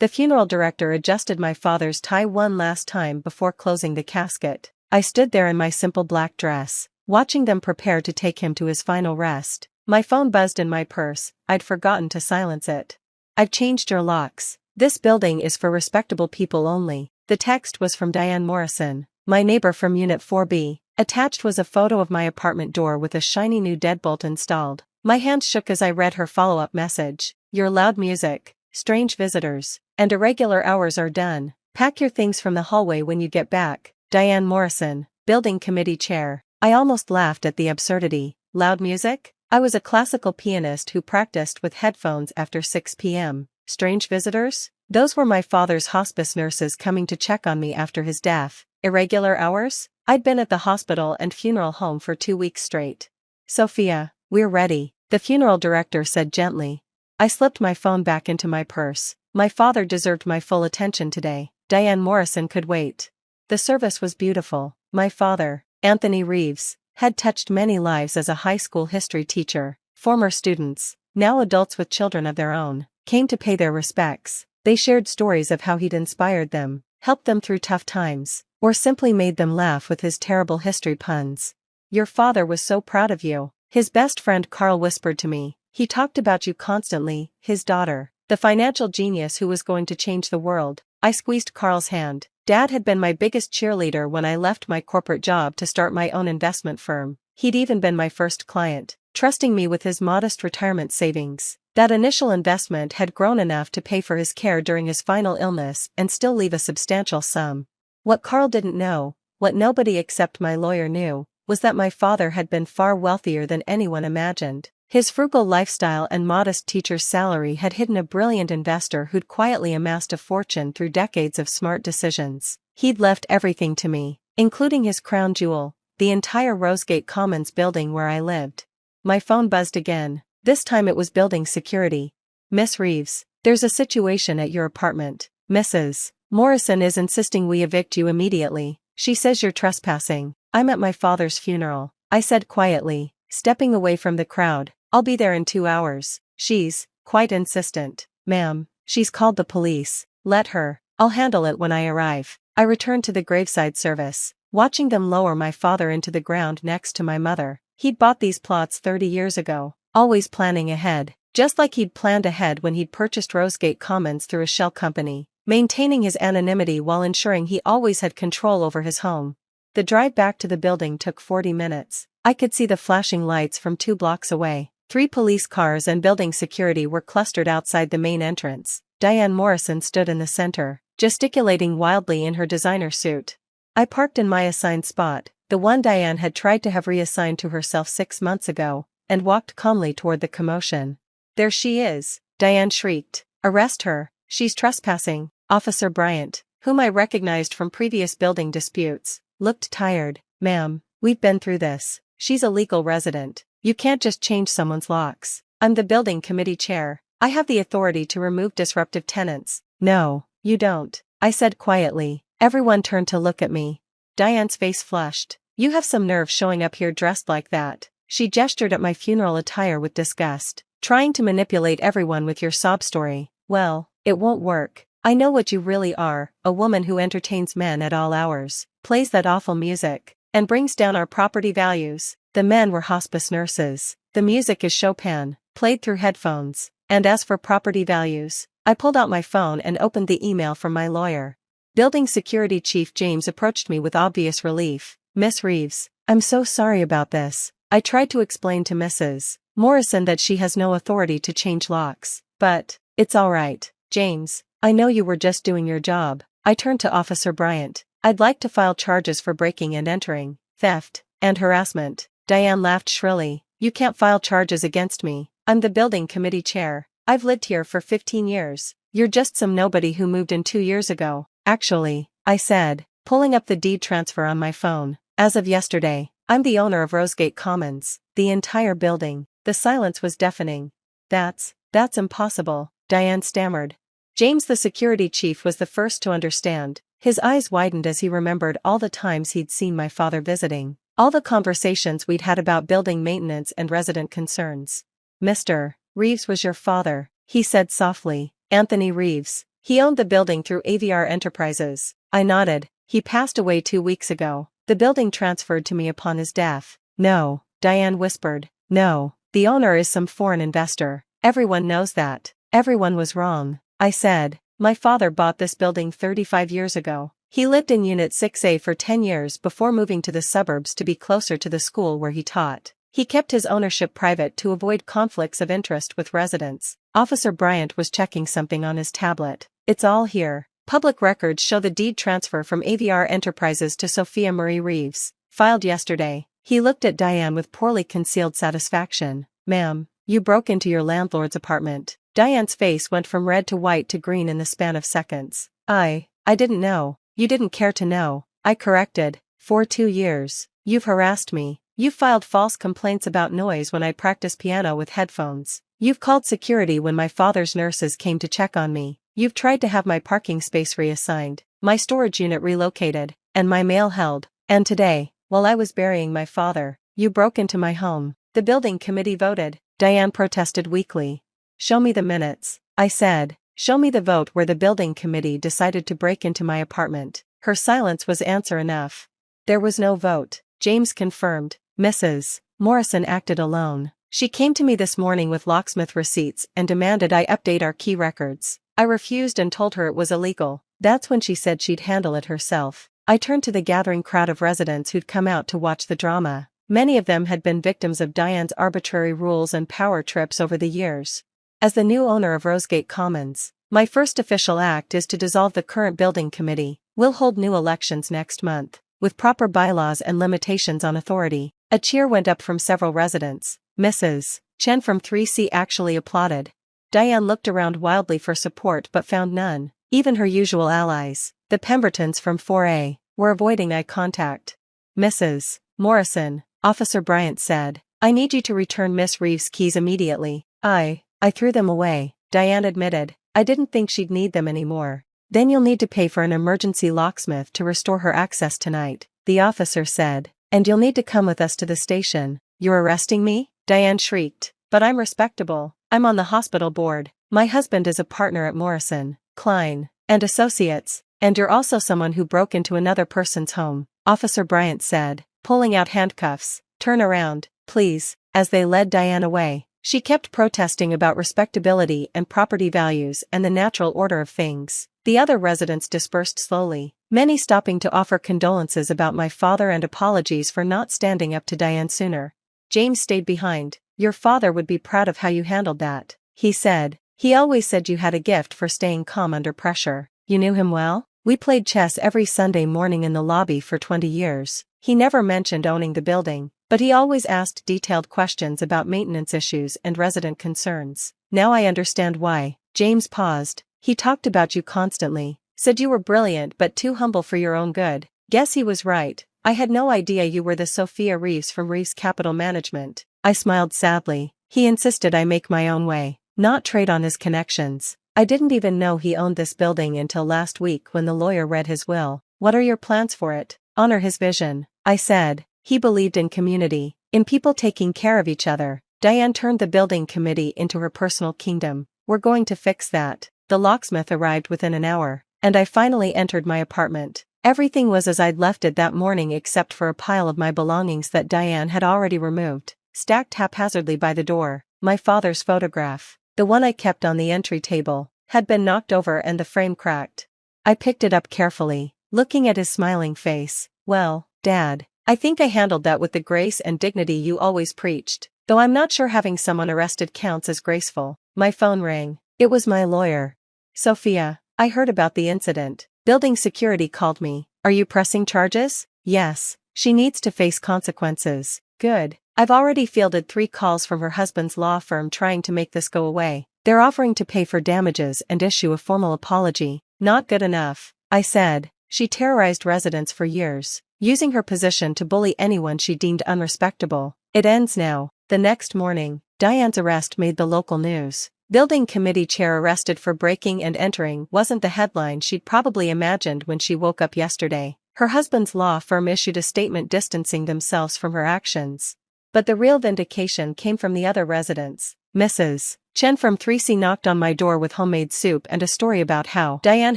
The funeral director adjusted my father's tie one last time before closing the casket. I stood there in my simple black dress, watching them prepare to take him to his final rest. My phone buzzed in my purse. I'd forgotten to silence it. "I've changed your locks. This building is for respectable people only." The text was from Diane Morrison, my neighbor from Unit 4B. Attached was a photo of my apartment door with a shiny new deadbolt installed. My hands shook as I read her follow-up message. "Your loud music, strange visitors, and irregular hours are done. Pack your things from the hallway when you get back. Diane Morrison, Building Committee Chair." I almost laughed at the absurdity. Loud music? I was a classical pianist who practiced with headphones after 6 p.m. Strange visitors? Those were my father's hospice nurses coming to check on me after his death. Irregular hours? I'd been at the hospital and funeral home for 2 weeks straight. "Sophia, we're ready," the funeral director said gently. I slipped my phone back into my purse. My father deserved my full attention today. Diane Morrison could wait. The service was beautiful. My father, Anthony Reeves, had touched many lives as a high school history teacher. Former students, now adults with children of their own, came to pay their respects. They shared stories of how he'd inspired them, helped them through tough times, or simply made them laugh with his terrible history puns. "Your father was so proud of you," his best friend Carl whispered to me. "He talked about you constantly." His daughter, the financial genius who was going to change the world. I squeezed Carl's hand. Dad had been my biggest cheerleader when I left my corporate job to start my own investment firm. He'd even been my first client, trusting me with his modest retirement savings. That initial investment had grown enough to pay for his care during his final illness and still leave a substantial sum. What Carl didn't know, what nobody except my lawyer knew, was that my father had been far wealthier than anyone imagined. His frugal lifestyle and modest teacher's salary had hidden a brilliant investor who'd quietly amassed a fortune through decades of smart decisions. He'd left everything to me, including his crown jewel, the entire Rosegate Commons building where I lived. My phone buzzed again. This time it was building security. "Miss Reeves, there's a situation at your apartment. Mrs. Morrison is insisting we evict you immediately. She says you're trespassing." "I'm at my father's funeral," I said quietly, stepping away from the crowd. "I'll be there in 2 hours." "She's quite insistent." "Ma'am, she's called the police." "Let her. I'll handle it when I arrive." I returned to the graveside service, watching them lower my father into the ground next to my mother. He'd bought these plots 30 years ago, always planning ahead, just like he'd planned ahead when he'd purchased Rosegate Commons through a shell company, maintaining his anonymity while ensuring he always had control over his home. The drive back to the building took 40 minutes. I could see the flashing lights from 2 blocks away. 3 police cars and building security were clustered outside the main entrance. Diane Morrison stood in the center, gesticulating wildly in her designer suit. I parked in my assigned spot, the one Diane had tried to have reassigned to herself 6 months ago, and walked calmly toward the commotion. "There she is," Diane shrieked. "Arrest her, she's trespassing." Officer Bryant, whom I recognized from previous building disputes, looked tired. "Ma'am, we've been through this. She's a legal resident. You can't just change someone's locks. I'm the building committee chair. I have the authority to remove disruptive tenants." "No, you don't," I said quietly. Everyone turned to look at me. Diane's face flushed. "You have some nerve showing up here dressed like that." She gestured at my funeral attire with disgust. "Trying to manipulate everyone with your sob story. Well, it won't work. I know what you really are, a woman who entertains men at all hours, plays that awful music, and brings down our property values." The men were hospice nurses. "The music is Chopin, played through headphones. And as for property values," I pulled out my phone and opened the email from my lawyer. Building Security Chief James approached me with obvious relief. "Miss Reeves, I'm so sorry about this. I tried to explain to Mrs. Morrison that she has no authority to change locks. But it's all right, James. I know you were just doing your job." I turned to Officer Bryant. "I'd like to file charges for breaking and entering, theft, and harassment." Diane laughed shrilly. "You can't file charges against me. I'm the building committee chair. I've lived here for 15 years. You're just some nobody who moved in 2 years ago." "Actually," I said, pulling up the deed transfer on my phone, "as of yesterday, I'm the owner of Rosegate Commons, the entire building." The silence was deafening. That's impossible," Diane stammered. James, the security chief, was the first to understand. His eyes widened as he remembered all the times he'd seen my father visiting. All the conversations we'd had about building maintenance and resident concerns. "Mr. Reeves was your father," he said softly. "Anthony Reeves. He owned the building through AVR Enterprises. I nodded. He passed away 2 weeks ago. The building transferred to me upon his death. No, Diane whispered. No, the owner is some foreign investor. Everyone knows that. Everyone was wrong. I said, my father bought this building 35 years ago. He lived in Unit 6A for 10 years before moving to the suburbs to be closer to the school where he taught. He kept his ownership private to avoid conflicts of interest with residents. Officer Bryant was checking something on his tablet. It's all here. Public records show the deed transfer from AVR Enterprises to Sophia Marie Reeves, filed yesterday. He looked at Diane with poorly concealed satisfaction. Ma'am, you broke into your landlord's apartment. Diane's face went from red to white to green in the span of seconds. I didn't know. You didn't care to know. I corrected. For 2 years. You've harassed me. You've filed false complaints about noise when I practice piano with headphones. You've called security when my father's nurses came to check on me. You've tried to have my parking space reassigned, my storage unit relocated, and my mail held. And today, while I was burying my father, you broke into my home. The building committee voted. Diane protested weakly. Show me the minutes. I said. Show me the vote where the building committee decided to break into my apartment. Her silence was answer enough. There was no vote. James confirmed. Mrs. Morrison acted alone. She came to me this morning with locksmith receipts and demanded I update our key records. I refused and told her it was illegal. That's when she said she'd handle it herself. I turned to the gathering crowd of residents who'd come out to watch the drama. Many of them had been victims of Diane's arbitrary rules and power trips over the years. As the new owner of Rosegate Commons, my first official act is to dissolve the current building committee. We'll hold new elections next month, with proper bylaws and limitations on authority. A cheer went up from several residents. Mrs. Chen from 3C actually applauded. Diane looked around wildly for support but found none. Even her usual allies, the Pembertons from 4A, were avoiding eye contact. Mrs. Morrison, Officer Bryant said, I need you to return Miss Reeves' keys immediately. I threw them away, Diane admitted. I didn't think she'd need them anymore. Then you'll need to pay for an emergency locksmith to restore her access tonight, the officer said. And you'll need to come with us to the station. You're arresting me? Diane shrieked. But I'm respectable. I'm on the hospital board. My husband is a partner at Morrison, Klein, and Associates. And you're also someone who broke into another person's home, Officer Bryant said, pulling out handcuffs. Turn around, please, as they led Diane away. She kept protesting about respectability and property values and the natural order of things. The other residents dispersed slowly, many stopping to offer condolences about my father and apologies for not standing up to Diane sooner. James stayed behind. Your father would be proud of how you handled that, he said. He always said you had a gift for staying calm under pressure. You knew him well? We played chess every Sunday morning in the lobby for 20 years. He never mentioned owning the building, but he always asked detailed questions about maintenance issues and resident concerns. Now I understand why. James paused. He talked about you constantly, said you were brilliant but too humble for your own good. Guess he was right. I had no idea you were the Sophia Reeves from Reeves Capital Management. I smiled sadly. He insisted I make my own way, not trade on his connections. I didn't even know he owned this building until last week when the lawyer read his will. What are your plans for it? Honor his vision, I said. He believed in community, in people taking care of each other. Diane turned the building committee into her personal kingdom. We're going to fix that. The locksmith arrived within an hour, and I finally entered my apartment. Everything was as I'd left it that morning except for a pile of my belongings that Diane had already removed, stacked haphazardly by the door. My father's photograph, the one I kept on the entry table, had been knocked over and the frame cracked. I picked it up carefully, looking at his smiling face. Well, Dad, I think I handled that with the grace and dignity you always preached, though I'm not sure having someone arrested counts as graceful. My phone rang. It was my lawyer. Sophia, I heard about the incident. Building security called me. Are you pressing charges? Yes. She needs to face consequences. Good. I've already fielded 3 calls from her husband's law firm trying to make this go away. They're offering to pay for damages and issue a formal apology. Not good enough, I said. She terrorized residents for years, using her position to bully anyone she deemed unrespectable. It ends now. The next morning, Diane's arrest made the local news. Building committee chair arrested for breaking and entering wasn't the headline she'd probably imagined when she woke up yesterday. Her husband's law firm issued a statement distancing themselves from her actions. But the real vindication came from the other residents. Mrs. Chen from 3C knocked on my door with homemade soup and a story about how Diane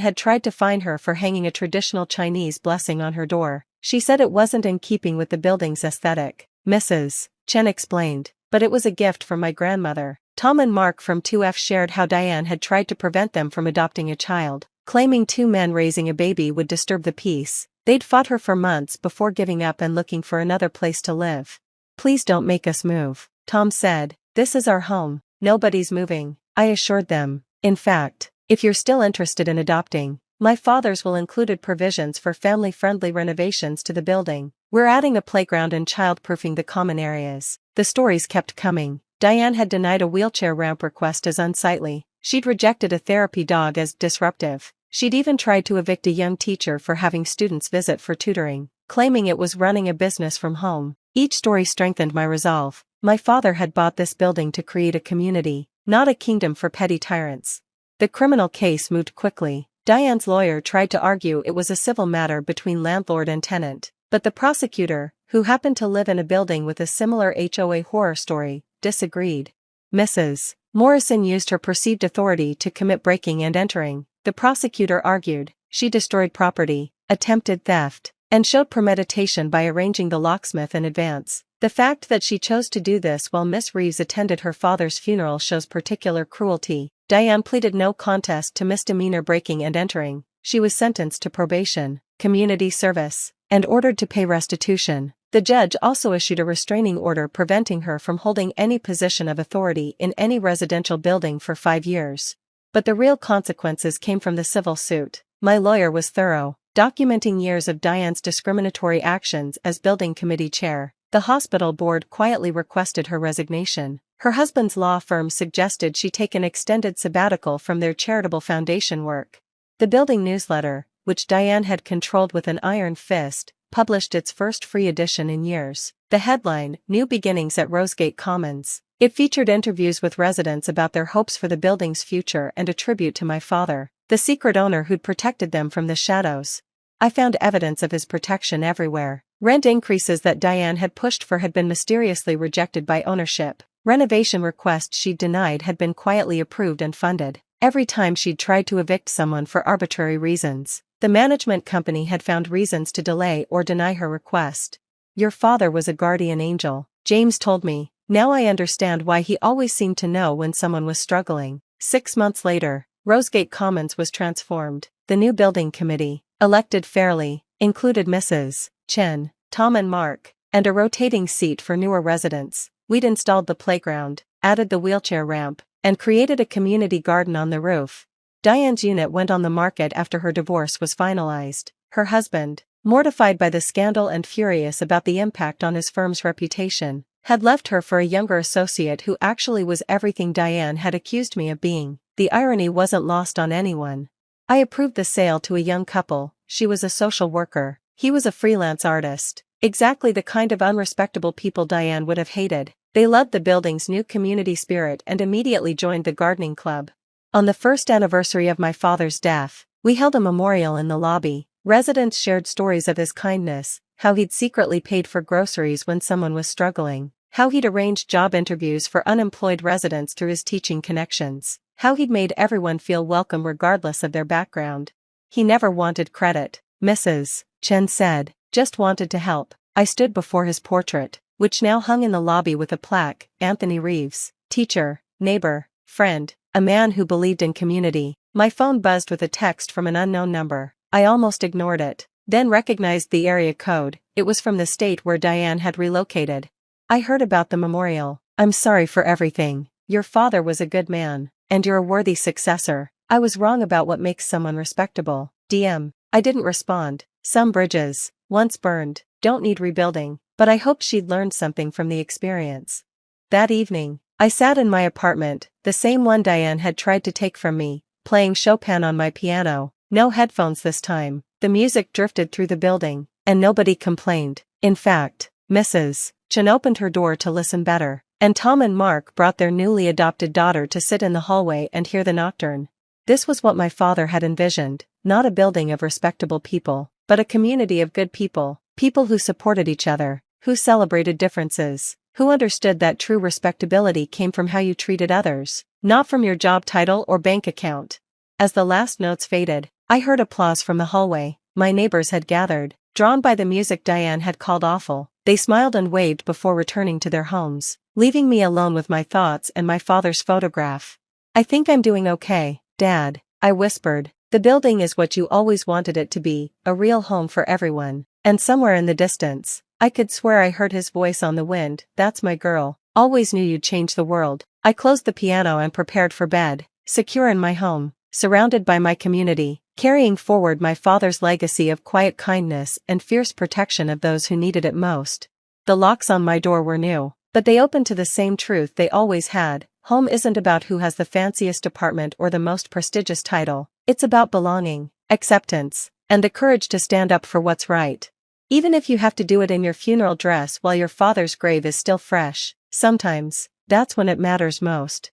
had tried to fine her for hanging a traditional Chinese blessing on her door. She said it wasn't in keeping with the building's aesthetic. Mrs. Chen explained, but it was a gift from my grandmother. Tom and Mark from 2F shared how Diane had tried to prevent them from adopting a child, claiming two men raising a baby would disturb the peace. They'd fought her for months before giving up and looking for another place to live. "Please don't make us move," Tom said. "This is our home. Nobody's moving," I assured them. "In fact, if you're still interested in adopting, my father's will included provisions for family-friendly renovations to the building. We're adding a playground and child-proofing the common areas." The stories kept coming. Diane had denied a wheelchair ramp request as unsightly. She'd rejected a therapy dog as disruptive. She'd even tried to evict a young teacher for having students visit for tutoring, claiming it was running a business from home. Each story strengthened my resolve. My father had bought this building to create a community, not a kingdom for petty tyrants. The criminal case moved quickly. Diane's lawyer tried to argue it was a civil matter between landlord and tenant, but the prosecutor, who happened to live in a building with a similar HOA horror story, disagreed. Mrs. Morrison used her perceived authority to commit breaking and entering. The prosecutor argued she destroyed property, attempted theft, and showed premeditation by arranging the locksmith in advance. The fact that she chose to do this while Miss Reeves attended her father's funeral shows particular cruelty. Diane pleaded no contest to misdemeanor breaking and entering. She was sentenced to probation, community service, and ordered to pay restitution. The judge also issued a restraining order preventing her from holding any position of authority in any residential building for 5 years. But the real consequences came from the civil suit. My lawyer was thorough, documenting years of Diane's discriminatory actions as building committee chair. The hospital board quietly requested her resignation. Her husband's law firm suggested she take an extended sabbatical from their charitable foundation work. The building newsletter, which Diane had controlled with an iron fist, published its first free edition in years. The headline, "New Beginnings at Rosegate Commons." It featured interviews with residents about their hopes for the building's future and a tribute to my father, the secret owner who'd protected them from the shadows. I found evidence of his protection everywhere. Rent increases that Diane had pushed for had been mysteriously rejected by ownership. Renovation requests she'd denied had been quietly approved and funded. Every time she'd tried to evict someone for arbitrary reasons, the management company had found reasons to delay or deny her request. "Your father was a guardian angel," James told me. "Now I understand why he always seemed to know when someone was struggling." 6 months later, Rosegate Commons was transformed. The new building committee, elected fairly, included Mrs. Chen, Tom and Mark, and a rotating seat for newer residents. We'd installed the playground, added the wheelchair ramp, and created a community garden on the roof. Diane's unit went on the market after her divorce was finalized. Her husband, mortified by the scandal and furious about the impact on his firm's reputation, had left her for a younger associate who actually was everything Diane had accused me of being. The irony wasn't lost on anyone. I approved the sale to a young couple. She was a social worker. He was a freelance artist. Exactly the kind of unrespectable people Diane would have hated. They loved the building's new community spirit and immediately joined the gardening club. On the first anniversary of my father's death, we held a memorial in the lobby. Residents shared stories of his kindness, how he'd secretly paid for groceries when someone was struggling, how he'd arranged job interviews for unemployed residents through his teaching connections, how he'd made everyone feel welcome regardless of their background. He never wanted credit, Mrs. Chen said, just wanted to help. I stood before his portrait, which now hung in the lobby with a plaque, Anthony Reeves, teacher, neighbor, friend, a man who believed in community. My phone buzzed with a text from an unknown number. I almost ignored it, then recognized the area code. It was from the state where Diane had relocated. "I heard about the memorial. I'm sorry for everything. Your father was a good man, and you're a worthy successor. I was wrong about what makes someone respectable. DM. I didn't respond. Some bridges, once burned, don't need rebuilding, but I hoped she'd learned something from the experience. That evening, I sat in my apartment, the same one Diane had tried to take from me, playing Chopin on my piano. No headphones this time. The music drifted through the building, and nobody complained. In fact, Mrs. Chen opened her door to listen better, and Tom and Mark brought their newly adopted daughter to sit in the hallway and hear the nocturne. This was what my father had envisioned, not a building of respectable people, but a community of good people, people who supported each other, who celebrated differences, who understood that true respectability came from how you treated others, not from your job title or bank account. As the last notes faded, I heard applause from the hallway. My neighbors had gathered, drawn by the music Diane had called awful. They smiled and waved before returning to their homes, leaving me alone with my thoughts and my father's photograph. "I think I'm doing okay, Dad," I whispered. "The building is what you always wanted it to be, a real home for everyone." And somewhere in the distance, I could swear I heard his voice on the wind, "That's my girl. Always knew you'd change the world." I closed the piano and prepared for bed, secure in my home, surrounded by my community, carrying forward my father's legacy of quiet kindness and fierce protection of those who needed it most. The locks on my door were new, but they opened to the same truth they always had. Home isn't about who has the fanciest apartment or the most prestigious title. It's about belonging, acceptance, and the courage to stand up for what's right. Even if you have to do it in your funeral dress while your father's grave is still fresh, sometimes, that's when it matters most.